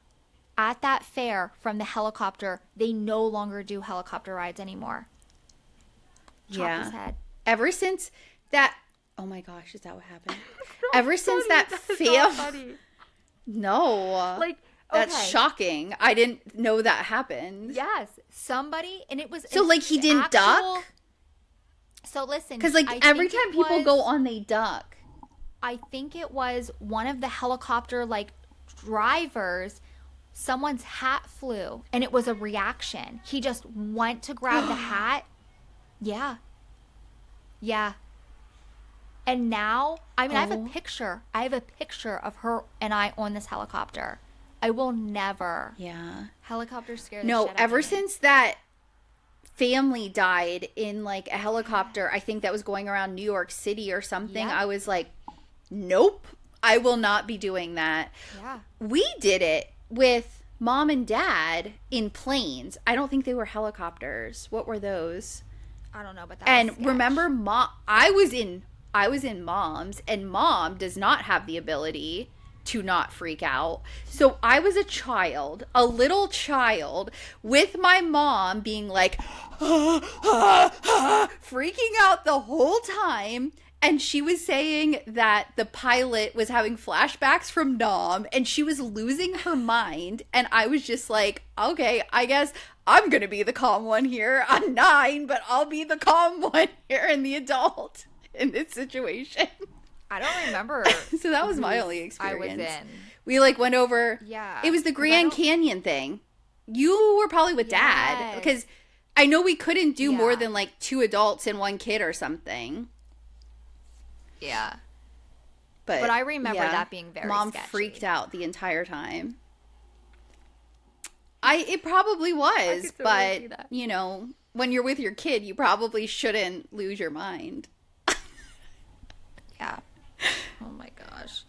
at that fair from the helicopter. They no longer do helicopter rides anymore. Chop his head. Ever since that, oh my gosh, is that what happened? Ever since that family. No. Like, that's shocking. I didn't know that happened. Yes. Somebody, and it was. So, like, he didn't duck? So, listen. Because, like, every time people go on, they duck. I think it was one of the helicopter, like, drivers. Someone's hat flew, and it was a reaction. He just went to grab the hat. Yeah. Yeah. And now, I mean, I have a picture. I have a picture of her and I on this helicopter. I will never. Yeah. Helicopters scare the No, shit out of me. ever since that family died in like a helicopter, I think that was going around New York City or something, I was like, nope, I will not be doing that. Yeah. We did it with mom and dad in planes. I don't think they were helicopters. What were those? I don't know, but that And was sketch. remember, I was in mom's, and mom does not have the ability to not freak out. So I was a little child, with my mom being like, freaking out the whole time. And she was saying that the pilot was having flashbacks from Nam and she was losing her mind. And I was just like, okay, I guess I'm going to be the calm one here. I'm 9, but I'll be the calm one here and the adult in this situation. I don't remember. So that was my only experience. I was in. We like went over. Yeah. It was the Grand Canyon thing. You were probably with Dad because I know we couldn't do more than like 2 adults and 1 kid or something. Yeah. But I remember that being very Mom sketchy. freaked out the entire time. It probably was, but you know, when you're with your kid, you probably shouldn't lose your mind. Yeah. Oh my gosh.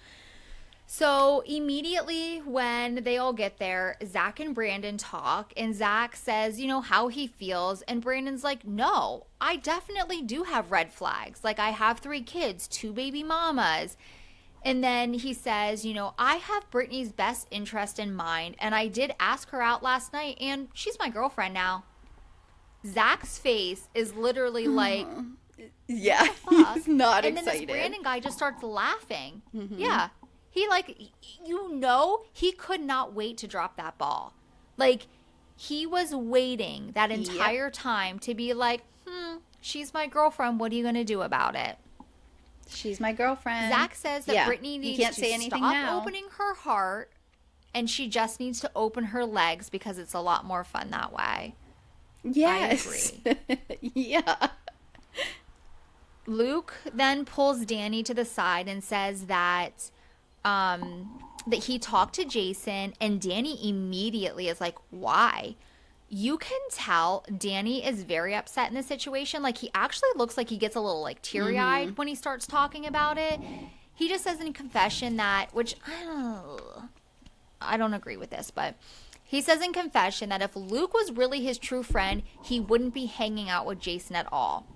So immediately when they all get there, Zach and Brandon talk, and Zach says, you know, how he feels. And Brandon's like, no, I definitely do have red flags. Like, I have 3 kids, 2 baby mamas. And then he says, you know, I have Brittney's best interest in mind. And I did ask her out last night, and she's my girlfriend now. Zach's face is literally like, yeah, he's not and excited. And then this Brandon guy just starts laughing. Mm-hmm. Yeah. He, like, you know, he could not wait to drop that ball. Like, he was waiting that entire time to be like, she's my girlfriend. What are you going to do about it? She's my girlfriend. Zach says that Brittney needs to say anything stop now. Opening her heart, and she just needs to open her legs because it's a lot more fun that way. Yes. I agree. Yeah. Luke then pulls Danni to the side and says that he talked to Jason, and Danni immediately is like, why? You can tell Danni is very upset in this situation. Like, he actually looks like he gets a little, like, teary-eyed when he starts talking about it. He just says in confession that, which I don't agree with this, but he says in confession that if Luke was really his true friend, he wouldn't be hanging out with Jason at all.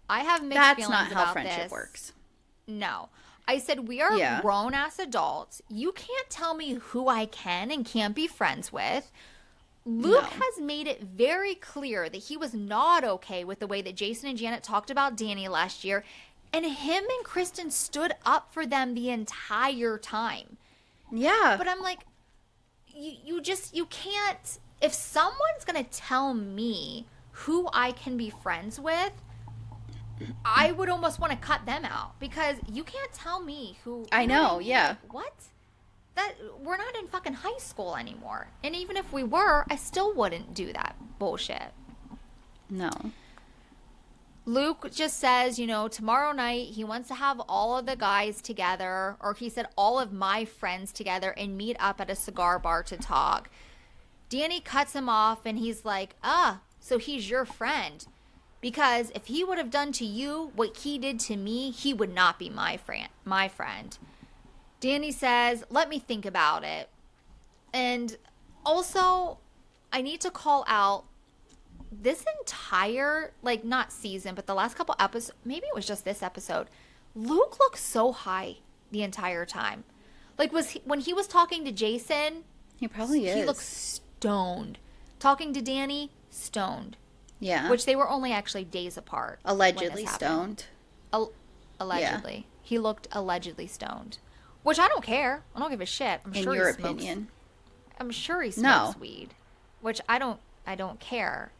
I have mixed feelings about this. That's not how friendship works. No. I said, we are grown-ass adults. You can't tell me who I can and can't be friends with. Luke has made it very clear that he was not okay with the way that Jason and Janet talked about Danni last year, and him and Kristin stood up for them the entire time. Yeah. But I'm like, you can't, if someone's going to tell me who I can be friends with, I would almost want to cut them out, because you can't tell me who. I know, yeah. Like, what? That we're not in fucking high school anymore. And even if we were, I still wouldn't do that bullshit. No. Luke just says, you know, tomorrow night he wants to have all of the guys together, or he said all of my friends together, and meet up at a cigar bar to talk. Danni cuts him off, and he's like, so he's your friend. Because if he would have done to you what he did to me, he would not be my friend. Danni says, let me think about it. And also, I need to call out this entire, like, not season, but the last couple episodes, maybe it was just this episode, Luke looks so high the entire time. Like, when he was talking to Jason, he probably is. He looks stoned. Talking to Danni, stoned. Yeah. Which they were only actually days apart. Allegedly stoned. Allegedly. Yeah. He looked allegedly stoned. Which I don't care. I don't give a shit. I'm sure your opinion. I'm sure he smokes weed. Which I don't care.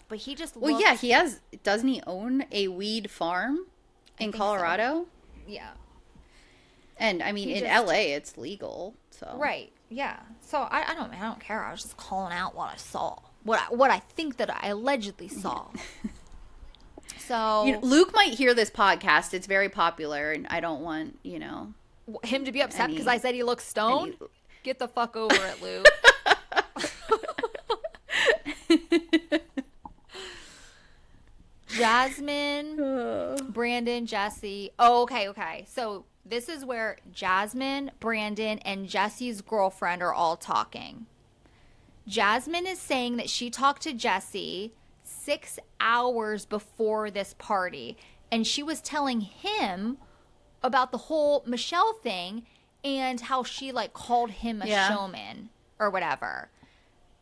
But he just looks... Well, yeah, he has... Doesn't he own a weed farm in Colorado? So. Yeah. And, I mean, in LA, it's legal, so... Right. Yeah. So, I don't care. I was just calling out what I saw. What I think that I allegedly saw. So... You know, Luke might hear this podcast. It's very popular, and I don't want, him to be upset because I said he looks stoned? Get the fuck over it, Luke. Jasmine, Brandon, Jesse. Oh, okay. So this is where Jasmine, Brandon, and Jesse's girlfriend are all talking. Jasmine is saying that she talked to Jesse 6 hours before this party, and she was telling him about the whole Michelle thing, and how she like called him a Yeah. showman or whatever.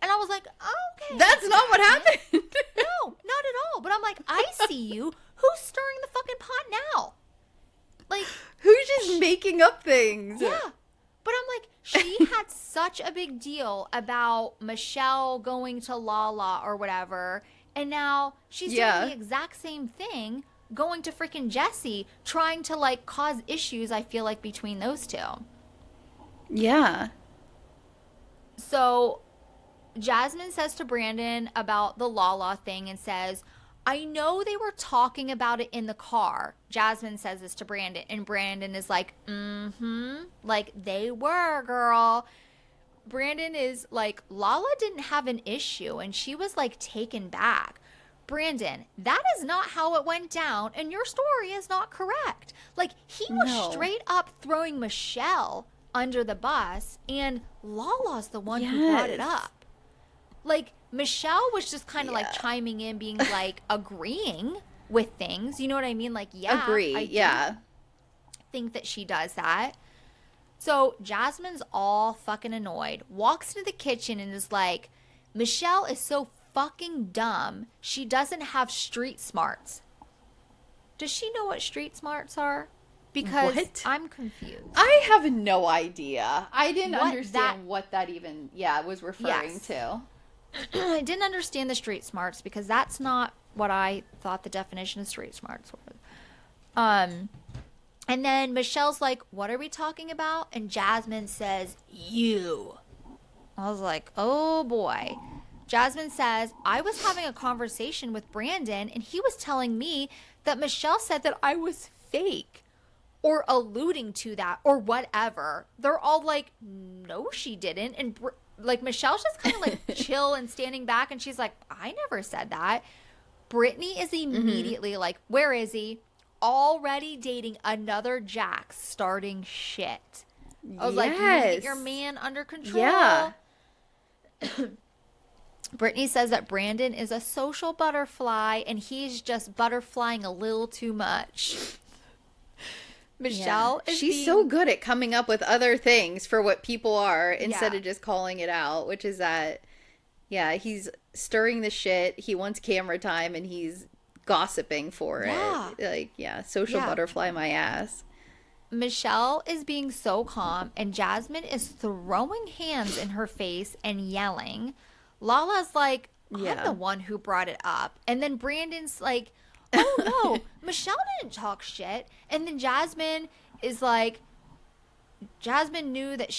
And I was like, okay. That's not what happened. No, not at all. But I'm like, I see you. Who's stirring the fucking pot now? Like, Who's just making up things? yeah. But I'm like, she had such a big deal about Michelle going to Lala or whatever. And now she's doing the exact same thing, going to freaking Jesse, trying to like cause issues, I feel like, between those two. Yeah. So Jasmine says to Brandon about the Lala thing and says, I know they were talking about it in the car. Jasmine says this to Brandon, and Brandon is like, like they were, girl. Brandon is like, Lala didn't have an issue, and she was like taken back. Brandon, that is not how it went down, and your story is not correct. Like, he was straight up throwing Michelle under the bus, and Lala's the one who brought it up. Like, Michelle was just kind of like chiming in, being like agreeing with things. You know what I mean? Like, yeah. Agree. I think that she does that. So Jasmine's all fucking annoyed, walks into the kitchen and is like, Michelle is so fucking dumb. She doesn't have street smarts. Does she know what street smarts are? Because I'm confused. I have no idea. I didn't understand what that even was referring to. I didn't understand the street smarts because that's not what I thought the definition of street smarts was. And then Michelle's like, what are we talking about? And Jasmine says, you. I was like, oh boy. Jasmine says, I was having a conversation with Brandon and he was telling me that Michelle said that I was fake or alluding to that or whatever. They're all like, no, she didn't. And like, Michelle's just kind of like chill and standing back, and she's like, I never said that. Brittney is immediately like, where is he? Already dating another Jax, starting shit. I was like, you need to get your man under control. Yeah. Brittney says that Brandon is a social butterfly, and he's just butterflying a little too much. Michelle is she's so good at coming up with other things for what people are instead of just calling it out, which is that he's stirring the shit, he wants camera time, and he's gossiping for it. Like, social butterfly my ass. Michelle is being so calm, and Jasmine is throwing hands in her face and yelling. Lala's like, I'm the one who brought it up. And then Brandon's like, oh no, Michelle didn't talk shit. And then Jasmine is like, Jasmine knew that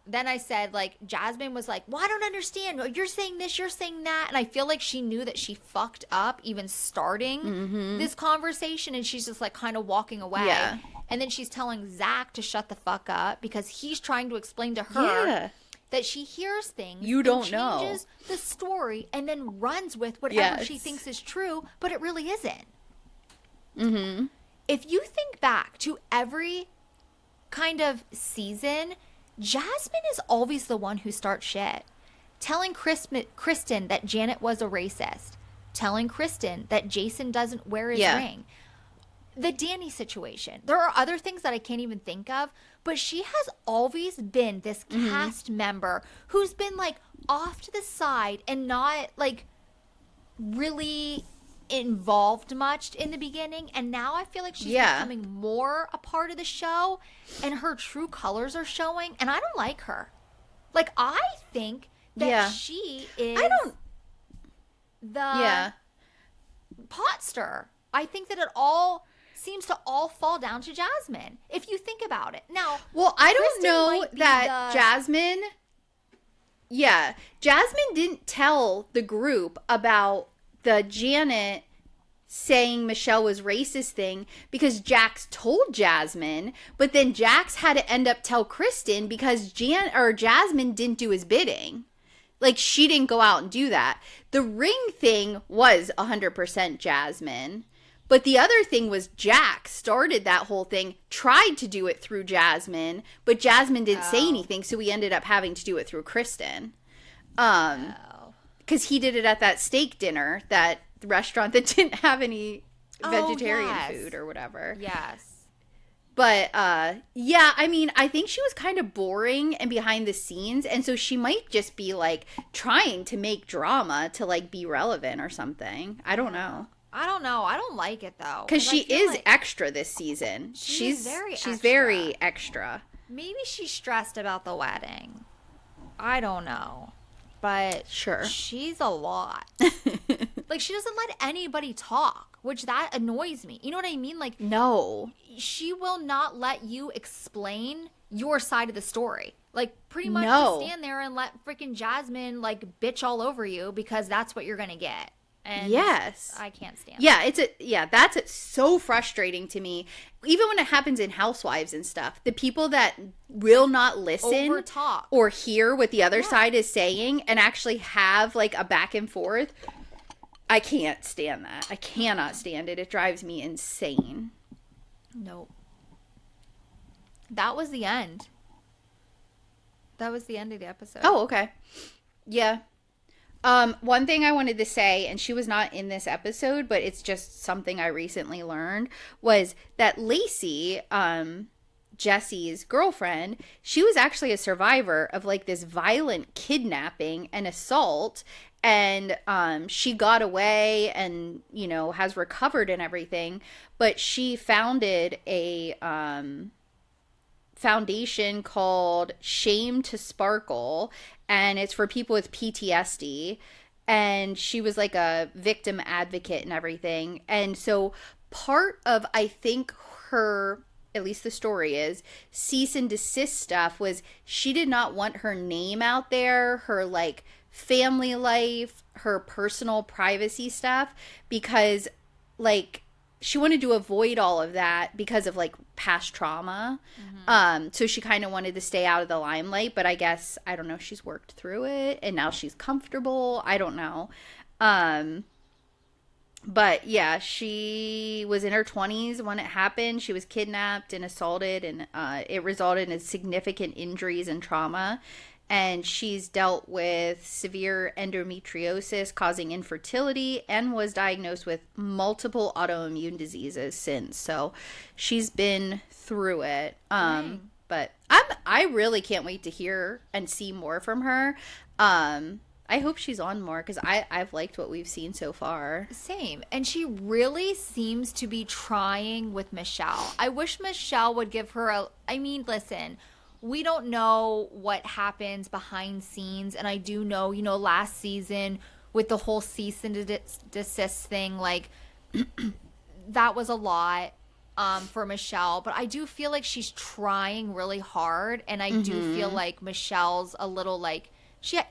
then I said, like, Jasmine was like, well, I don't understand. You're saying this, you're saying that. And I feel like she knew that she fucked up even starting this conversation. And she's just like kind of walking away. Yeah. And then she's telling Zach to shut the fuck up because he's trying to explain to her that she hears things. You don't changes the story and then runs with whatever she thinks is true, but it really isn't. If you think back to every kind of season, Jasmine is always the one who starts shit. Telling Kristin that Janet was a racist. Telling Kristin that Jason doesn't wear his ring. The Danni situation. There are other things that I can't even think of, but she has always been this cast member who's been like off to the side and not like really involved much in the beginning, and now I feel like she's becoming more a part of the show and her true colors are showing, and I don't like her. Like, I think that she is the pot stir. I think that it all seems to all fall down to Jasmine, if you think about it. Now, well, I don't know that Jasmine didn't tell the group about the Janet saying Michelle was racist thing because Jax told Jasmine, but then Jax had to end up tell Kristin because Jasmine didn't do his bidding. Like, she didn't go out and do that. The ring thing was 100% Jasmine. But the other thing was Jax started that whole thing, tried to do it through Jasmine, but Jasmine didn't say anything, so we ended up having to do it through Kristin. Because he did it at that steak dinner, that restaurant that didn't have any vegetarian food or whatever. Yes. But yeah, I mean, I think she was kind of boring and behind the scenes, and so she might just be like trying to make drama to like be relevant or something. I don't know. I don't know. I don't like it though. Because she is like extra this season. She's very extra. Maybe she's stressed about the wedding. I don't know. But sure, she's a lot. Like, she doesn't let anybody talk, which that annoys me. You know what I mean? Like, no. She will not let you explain your side of the story. Like, pretty much just stand there and let freaking Jasmine, like, bitch all over you because that's what you're going to get. And yes, I can't stand that. That's so frustrating to me. Even when it happens in Housewives and stuff, the people that will not listen or hear what the other side is saying and actually have like a back and forth, I can't stand that. I cannot stand it. It drives me insane. Nope. That was the end. That was the end of the episode. Oh, okay. Yeah. One thing I wanted to say, and she was not in this episode, but it's just something I recently learned, was that Lacey, Jesse's girlfriend, she was actually a survivor of like this violent kidnapping and assault, and she got away and, you know, has recovered and everything, but she founded a foundation called Shame to Sparkle, and it's for people with PTSD, and she was like a victim advocate and everything. And so part of, I think, her, at least the story is, cease and desist stuff was she did not want her name out there, her like family life, her personal privacy stuff, because like she wanted to avoid all of that because of like past trauma. So she kind of wanted to stay out of the limelight, but I guess, I don't know, she's worked through it and now she's comfortable. I don't know. But yeah, she was in her 20s when it happened. She was kidnapped and assaulted, and it resulted in significant injuries and trauma. And she's dealt with severe endometriosis causing infertility and was diagnosed with multiple autoimmune diseases since. So she's been through it. But I really can't wait to hear and see more from her. I hope she's on more because I've liked what we've seen so far. Same. And she really seems to be trying with Michelle. I wish Michelle would give her listen, we don't know what happens behind scenes. And I do know, you know, last season with the whole cease and desist thing, like that was a lot for Michelle. But I do feel like she's trying really hard. And I do feel like Michelle's a little like,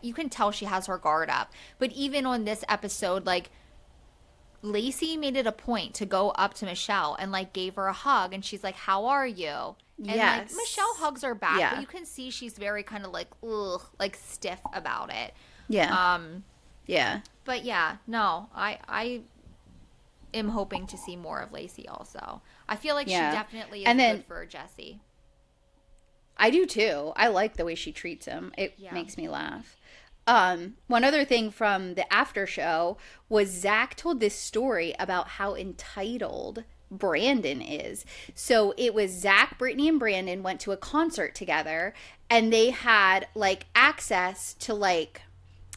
you can tell she has her guard up. But even on this episode, like, Lacey made it a point to go up to Michelle and like gave her a hug, and she's like, "How are you?" And like Michelle hugs her back, but you can see she's very kind of like, ugh, like stiff about it. Yeah. Yeah. But yeah, no, I am hoping to see more of Lacey also. I feel like she definitely is good for Jesse. I do too. I like the way she treats him. It makes me laugh. One other thing from the after show was Zach told this story about how entitled Brandon is. So it was Zach, Brittney, and Brandon went to a concert together, and they had like access to like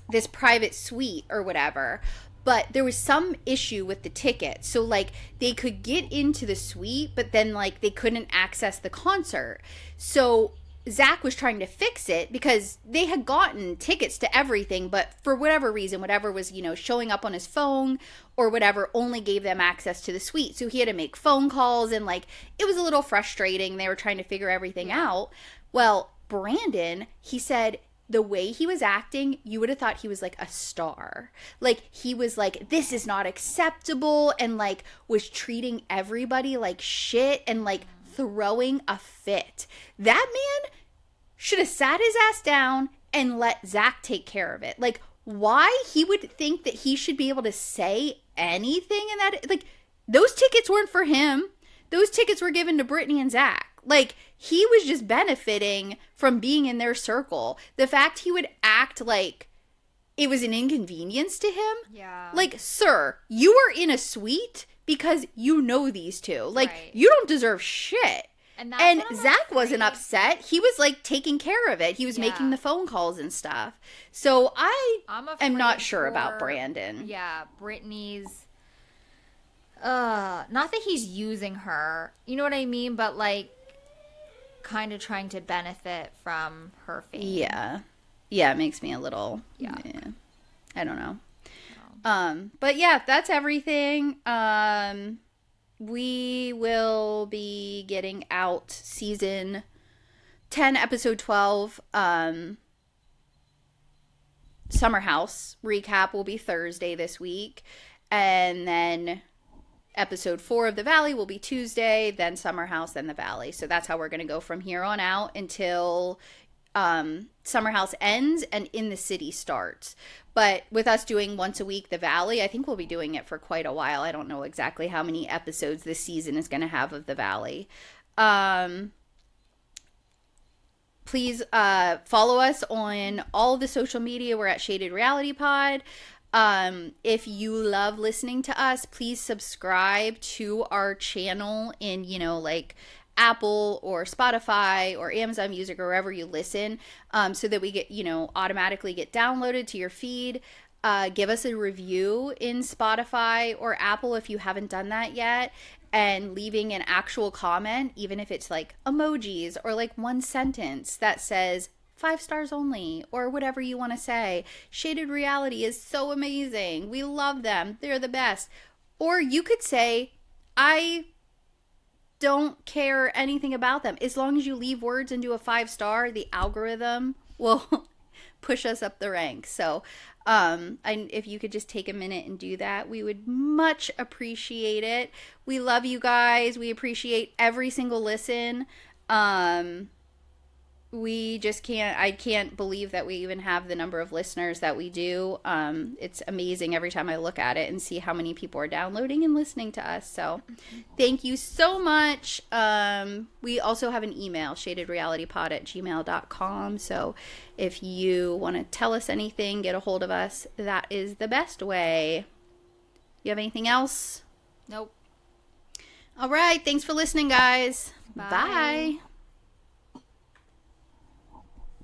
this private suite or whatever. But there was some issue with the ticket. So like they could get into the suite, but then like they couldn't access the concert. So Zach was trying to fix it because they had gotten tickets to everything, but for whatever reason, whatever was, you know, showing up on his phone or whatever only gave them access to the suite. So he had to make phone calls, and like it was a little frustrating. They were trying to figure everything out. Well, Brandon, he said the way he was acting, you would have thought he was like a star. Like he was like, this is not acceptable, and like was treating everybody like shit and like throwing a fit. That man should have sat his ass down and let Zach take care of it. Like, why he would think that he should be able to say anything in that? Like, those tickets weren't for him. Those tickets were given to Brittney and Zach. Like, he was just benefiting from being in their circle. The fact he would act like it was an inconvenience to him. Yeah. Like, sir, you are in a suite because you know these two. Like, you don't deserve shit. And that's And what I'm Zach wasn't afraid. upset. He was like taking care of it. He was making Yeah. the phone calls and stuff. So I I'm am not afraid sure about for, Brandon. Yeah, Brittany's. Not that he's using her. You know what I mean? But like, kind of trying to benefit from her fame. Yeah. Yeah, it makes me a little. Yeah. I don't know. But yeah, that's everything. We will be getting out season 10, episode 12. Summer House recap will be Thursday this week. And then episode 4 of The Valley will be Tuesday, then Summer House, then The Valley. So that's how we're going to go from here on out until Summer House ends and In the City starts. But with us doing once a week The Valley, I think we'll be doing it for quite a while. I don't know exactly how many episodes this season is going to have of The Valley. Please follow us on all the social media. We're at Shaded Reality Pod. If you love listening to us, please subscribe to our channel in, like Apple or Spotify or Amazon Music or wherever you listen, so that we get, automatically get downloaded to your feed. Give us a review in Spotify or Apple if you haven't done that yet, and leaving an actual comment, even if it's like emojis or like one sentence that says 5 stars only or whatever you want to say. Shaded Reality is so amazing. We love them. They're the best. Or you could say, I don't care anything about them. As long as you leave words and do a 5-star, the algorithm will push us up the ranks. So if you could just take a minute and do that, we would much appreciate it. We love you guys. We appreciate every single listen. We just I can't believe that we even have the number of listeners that we do. It's amazing every time I look at it and see how many people are downloading and listening to us. So thank you so much. We also have an email, shadedrealitypod@gmail.com. So if you want to tell us anything, get a hold of us, that is the best way. You have anything else? Nope. All right. Thanks for listening, guys. Bye. Bye.